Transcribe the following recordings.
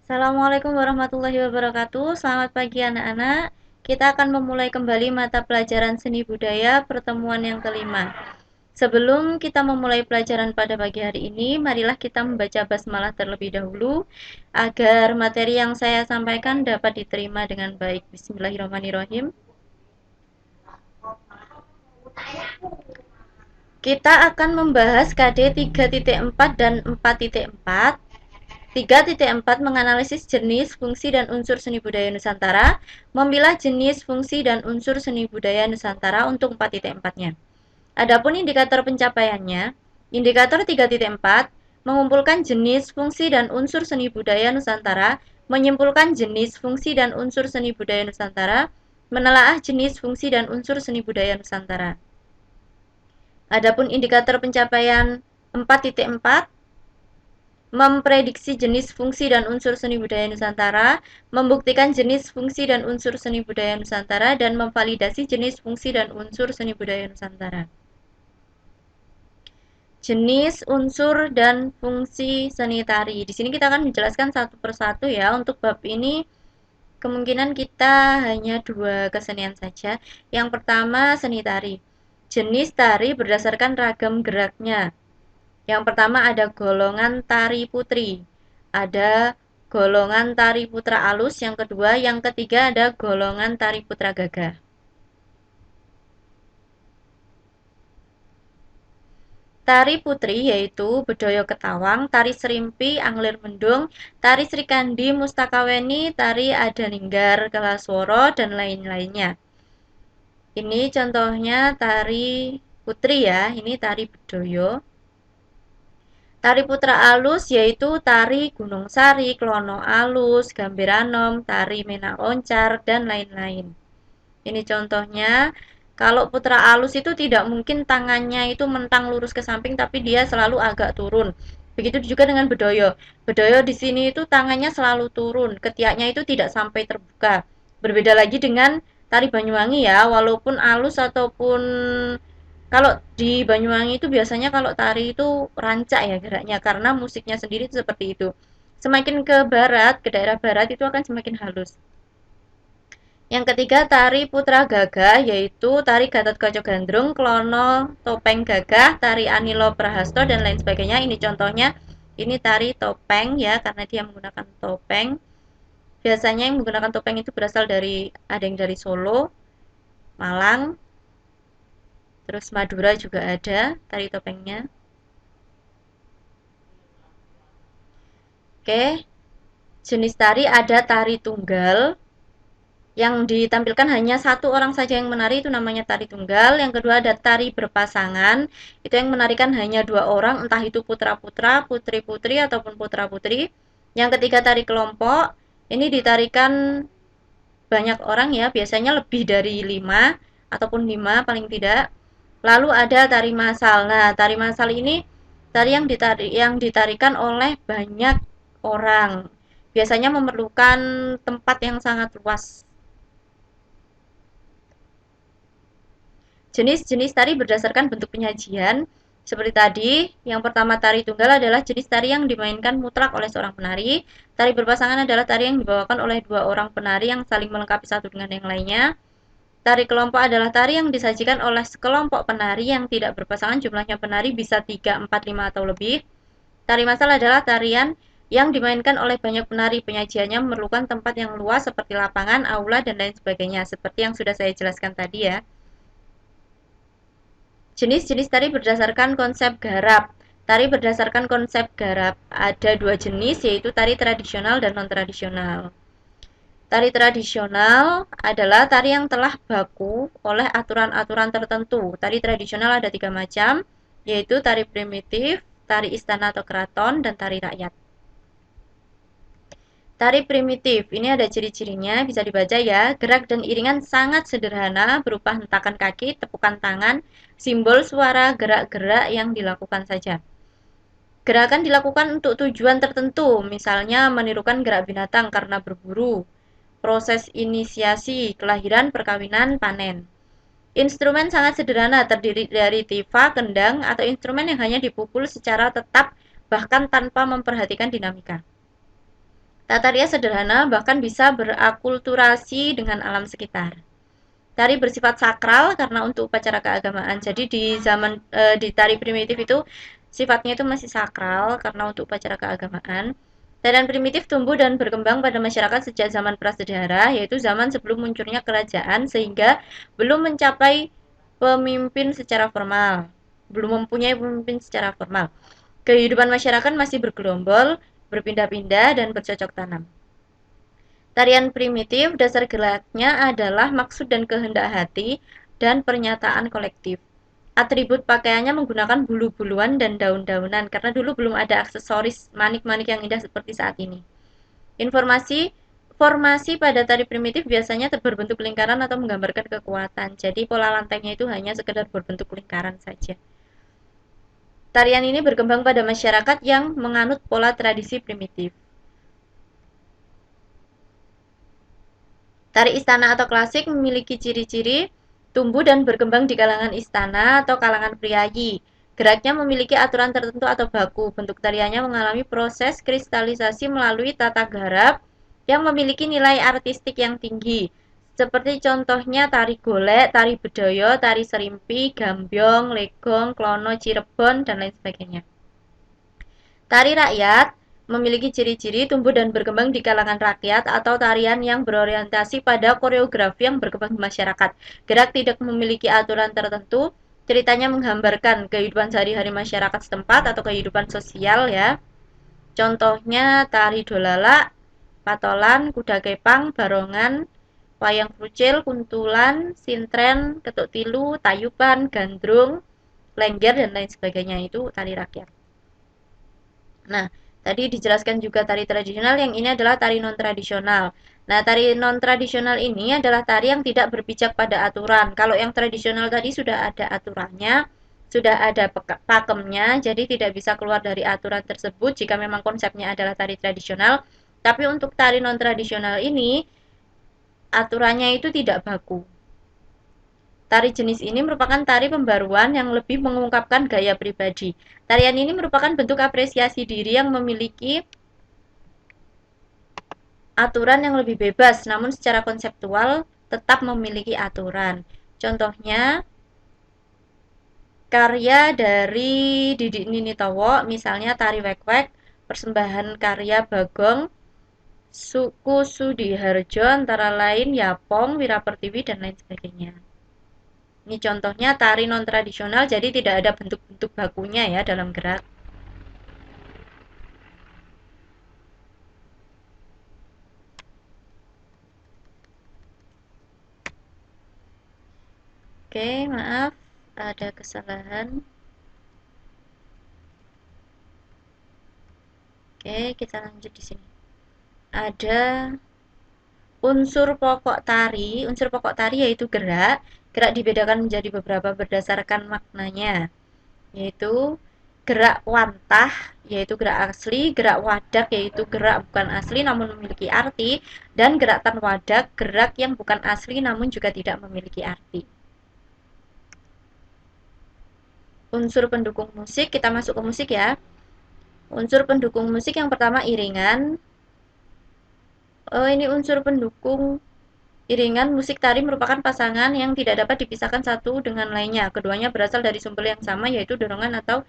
Assalamualaikum warahmatullahi wabarakatuh. Selamat pagi anak-anak. Kita akan memulai kembali mata pelajaran seni budaya pertemuan yang kelima. Sebelum kita memulai pelajaran pada pagi hari ini, marilah kita membaca basmalah terlebih dahulu agar materi yang saya sampaikan dapat diterima dengan baik. Bismillahirrahmanirrahim. Kita akan membahas KD 3.4 dan 4.4. 3.4 menganalisis jenis, fungsi, dan unsur seni budaya Nusantara, memilah jenis, fungsi, dan unsur seni budaya Nusantara untuk 4.4-nya. Adapun indikator pencapaiannya, indikator 3.4 mengumpulkan jenis, fungsi, dan unsur seni budaya Nusantara, menyimpulkan jenis, fungsi, dan unsur seni budaya Nusantara, menelaah jenis, fungsi, dan unsur seni budaya Nusantara. Adapun indikator pencapaian 4.4 memprediksi jenis, fungsi, dan unsur seni budaya Nusantara, membuktikan jenis, fungsi, dan unsur seni budaya Nusantara, dan memvalidasi jenis, fungsi, dan unsur seni budaya Nusantara. Jenis, unsur, dan fungsi seni tari. Di sini kita akan menjelaskan satu persatu ya. Untuk bab ini kemungkinan kita hanya 2 kesenian saja. Yang pertama seni tari. Jenis tari berdasarkan ragam geraknya. Yang pertama ada golongan tari putri, ada golongan tari putra alus, yang kedua, yang ketiga ada golongan tari putra gagah. Tari putri yaitu Bedoyo Ketawang, Tari Serimpi, Anglir Mendung, Tari Srikandi, Mustakaweni, Tari Adaninggar, Kelasworo, dan lain-lainnya. Ini contohnya tari putri ya, ini tari Bedoyo. Tari putra alus yaitu tari Gunung Sari, Klono Alus, Gambiranom, tari Menak Loncar, dan lain-lain. Ini contohnya. Kalau putra alus itu tidak mungkin tangannya itu mentang lurus ke samping, tapi dia selalu agak turun. Begitu juga dengan bedoyo. Bedoyo di sini itu tangannya selalu turun, ketiaknya itu tidak sampai terbuka. Berbeda lagi dengan tari Banyuwangi ya, walaupun alus ataupun kalau di Banyuwangi itu biasanya kalau tari itu rancak ya geraknya karena musiknya sendiri itu seperti itu. Semakin ke barat, ke daerah barat itu akan semakin halus. Yang ketiga tari putra gagah yaitu tari Gatot Kaca Gandrung, Klono, Topeng Gagah, tari Anilo Prahasto, dan lain sebagainya. Ini contohnya, ini tari topeng ya karena dia menggunakan topeng. Biasanya yang menggunakan topeng itu berasal dari ada yang dari Solo, Malang, terus Madura juga ada tari topengnya. Oke, jenis tari ada tari tunggal, yang ditampilkan hanya satu orang saja yang menari, itu namanya tari tunggal. Yang kedua ada tari berpasangan, itu yang menarikan hanya 2 orang, entah itu putra-putra, putri-putri, ataupun putra-putri. Yang ketiga tari kelompok, ini ditarikan banyak orang ya, biasanya lebih dari 5 ataupun 5 paling tidak. Lalu ada tari massal. Nah, tari massal ini tari yang ditarikan oleh banyak orang. Biasanya memerlukan tempat yang sangat luas. Jenis-jenis tari berdasarkan bentuk penyajian. Seperti tadi, yang pertama tari tunggal adalah jenis tari yang dimainkan mutlak oleh seorang penari. Tari berpasangan adalah tari yang dibawakan oleh 2 orang penari yang saling melengkapi satu dengan yang lainnya. Tari kelompok adalah tari yang disajikan oleh sekelompok penari yang tidak berpasangan, jumlahnya penari bisa 3, 4, 5, atau lebih. Tari massal adalah tarian yang dimainkan oleh banyak penari. Penyajiannya memerlukan tempat yang luas seperti lapangan, aula, dan lain sebagainya, seperti yang sudah saya jelaskan tadi ya. Jenis-jenis tari berdasarkan konsep garap. Tari berdasarkan konsep garap ada 2 jenis, yaitu tari tradisional dan non-tradisional. Tari tradisional adalah tari yang telah baku oleh aturan-aturan tertentu. Tari tradisional ada 3 macam, yaitu tari primitif, tari istana atau keraton, dan tari rakyat. Tari primitif, ini ada ciri-cirinya, bisa dibaca ya. Gerak dan iringan sangat sederhana, berupa hentakan kaki, tepukan tangan, simbol suara, gerak-gerak yang dilakukan saja. Gerakan dilakukan untuk tujuan tertentu, misalnya menirukan gerak binatang karena berburu, proses inisiasi, kelahiran, perkawinan, panen. Instrumen sangat sederhana, terdiri dari tifa, kendang, atau instrumen yang hanya dipukul secara tetap bahkan tanpa memperhatikan dinamika. Tata rias sederhana bahkan bisa berakulturasi dengan alam sekitar. Tari bersifat sakral karena untuk upacara keagamaan. Jadi di tari primitif itu sifatnya itu masih sakral karena untuk upacara keagamaan. Tarian primitif tumbuh dan berkembang pada masyarakat sejak zaman prasejarah, yaitu zaman sebelum munculnya kerajaan sehingga belum mencapai pemimpin secara formal. Belum mempunyai pemimpin secara formal. Kehidupan masyarakat masih bergerombol, berpindah-pindah dan bercocok tanam. Tarian primitif dasar geraknya adalah maksud dan kehendak hati dan pernyataan kolektif. Atribut pakaiannya menggunakan bulu-buluan dan daun-daunan karena dulu belum ada aksesoris manik-manik yang indah seperti saat ini. Informasi Formasi pada tari primitif biasanya berbentuk lingkaran atau menggambarkan kekuatan. Jadi pola lantainya itu hanya sekedar berbentuk lingkaran saja. Tarian ini berkembang pada masyarakat yang menganut pola tradisi primitif. Tari istana atau klasik memiliki ciri-ciri tumbuh dan berkembang di kalangan istana atau kalangan priayi. Geraknya memiliki aturan tertentu atau baku. Bentuk tariannya mengalami proses kristalisasi melalui tata garap yang memiliki nilai artistik yang tinggi. Seperti contohnya tari golek, tari bedoyo, tari serimpi, gambyong, legong, klono, cirebon, dan lain sebagainya. Tari rakyat memiliki ciri-ciri tumbuh dan berkembang di kalangan rakyat atau tarian yang berorientasi pada koreografi yang berkembang di masyarakat. Gerak tidak memiliki aturan tertentu, ceritanya menggambarkan kehidupan sehari-hari masyarakat setempat atau kehidupan sosial ya. Contohnya tari dolala, patolan, kuda kepang, barongan, wayang krucil, kuntulan, sintren, ketuk tilu, tayuban, gandrung, lengger, dan lain sebagainya. Itu tari rakyat. Nah, tadi dijelaskan juga tari tradisional, yang ini adalah tari non-tradisional. Nah, tari non-tradisional ini adalah tari yang tidak berpijak pada aturan. Kalau yang tradisional tadi sudah ada aturannya, sudah ada pakemnya, jadi tidak bisa keluar dari aturan tersebut jika memang konsepnya adalah tari tradisional. Tapi untuk tari non-tradisional ini, aturannya itu tidak baku. Tari jenis ini merupakan tari pembaruan yang lebih mengungkapkan gaya pribadi. Tarian ini merupakan bentuk apresiasi diri yang memiliki aturan yang lebih bebas, namun secara konseptual tetap memiliki aturan. Contohnya, karya dari Didik Ninitowo, misalnya tari wek-wek, persembahan karya Bagong, suku Sudiharjo, antara lain Yapong, Wirapertiwi, dan lain sebagainya. Ini contohnya tari non-tradisional, jadi tidak ada bentuk-bentuk bakunya ya dalam gerak. Oke, maaf ada kesalahan. Oke, kita lanjut di sini. Ada unsur pokok tari. Unsur pokok tari yaitu gerak. Gerak dibedakan menjadi beberapa berdasarkan maknanya, yaitu gerak wantah, yaitu gerak asli, gerak wadak, yaitu gerak bukan asli namun memiliki arti, dan gerak tanwadak, gerak yang bukan asli namun juga tidak memiliki arti. Unsur pendukung musik, kita masuk ke musik ya. Unsur pendukung musik yang pertama iringan. Ini unsur pendukung iringan musik tari merupakan pasangan yang tidak dapat dipisahkan satu dengan lainnya. Keduanya berasal dari sumber yang sama, yaitu dorongan atau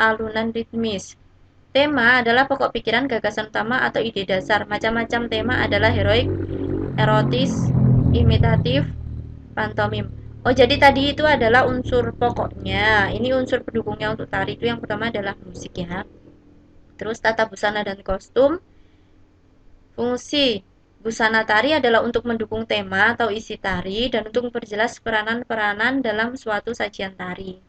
alunan ritmis. Tema adalah pokok pikiran, gagasan utama, atau ide dasar. Macam-macam tema adalah heroik, erotis, imitatif, pantomim. Oh, jadi tadi itu adalah unsur pokoknya. Ini unsur pendukungnya untuk tari itu yang pertama adalah musik ya. Terus tata busana dan kostum. Fungsi busana tari adalah untuk mendukung tema atau isi tari dan untuk memperjelas peranan-peranan dalam suatu sajian tari.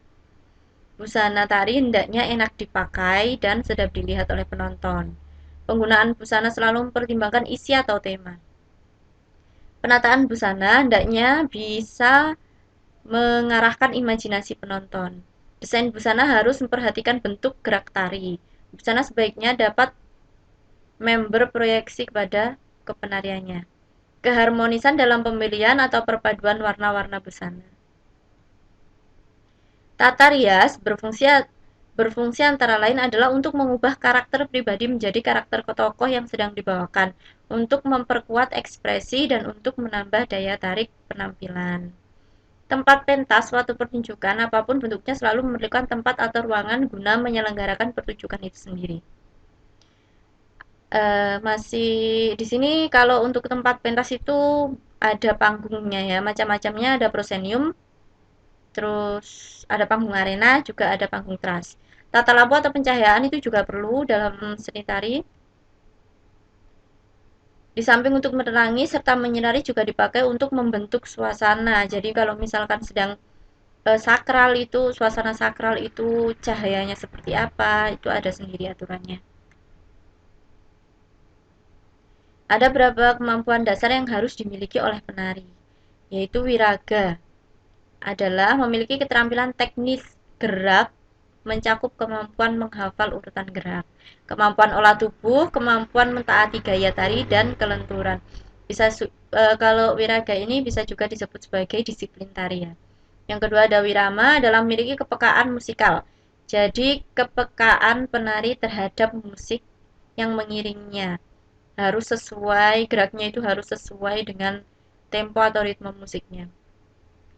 Busana tari hendaknya enak dipakai dan sedap dilihat oleh penonton. Penggunaan busana selalu mempertimbangkan isi atau tema. Penataan busana hendaknya bisa mengarahkan imajinasi penonton. Desain busana harus memperhatikan bentuk gerak tari. Busana sebaiknya dapat member proyeksi kepada kepenariannya. keharmonisan dalam pemilihan atau perpaduan warna-warna busana. Tata rias berfungsi antara lain adalah untuk mengubah karakter pribadi menjadi karakter tokoh yang sedang dibawakan, untuk memperkuat ekspresi dan untuk menambah daya tarik penampilan. Tempat pentas suatu pertunjukan apapun bentuknya selalu memerlukan tempat atau ruangan guna menyelenggarakan pertunjukan itu sendiri. Masih di sini kalau untuk tempat pentas itu ada panggungnya ya, macam-macamnya, ada proscenium, terus ada panggung arena, juga ada panggung teras. Tata lampu atau pencahayaan itu juga perlu dalam seni tari. Di samping untuk menerangi serta menyinari juga dipakai untuk membentuk suasana. Jadi kalau misalkan sedang sakral itu, suasana sakral itu cahayanya seperti apa, itu ada sendiri aturannya. Ada beberapa kemampuan dasar yang harus dimiliki oleh penari, yaitu wiraga adalah memiliki keterampilan teknis gerak, mencakup kemampuan menghafal urutan gerak, kemampuan olah tubuh, kemampuan mentaati gaya tari, dan kelenturan. Kalau wiraga ini bisa juga disebut sebagai disiplin tarian. Yang kedua ada wirama adalah memiliki kepekaan musikal. Jadi kepekaan penari terhadap musik yang mengiringnya harus sesuai, geraknya itu harus sesuai dengan tempo atau ritme musiknya.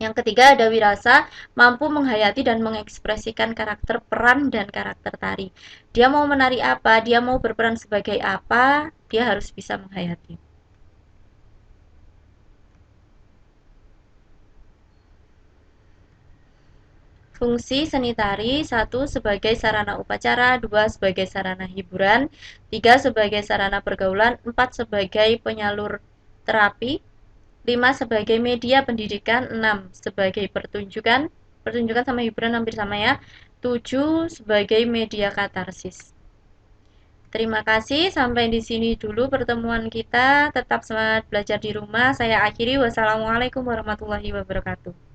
Yang ketiga ada wirasa, mampu menghayati dan mengekspresikan karakter peran dan karakter tari. Dia mau menari apa, dia mau berperan sebagai apa, dia harus bisa menghayati. Fungsi seni tari: 1 sebagai sarana upacara, 2 sebagai sarana hiburan, 3 sebagai sarana pergaulan, 4 sebagai penyalur terapi, 5 sebagai media pendidikan, 6 sebagai pertunjukan, pertunjukan sama hiburan hampir sama ya, 7 sebagai media katarsis. Terima kasih, sampai di sini dulu pertemuan kita. Tetap semangat belajar di rumah. Saya akhiri, wassalamualaikum warahmatullahi wabarakatuh.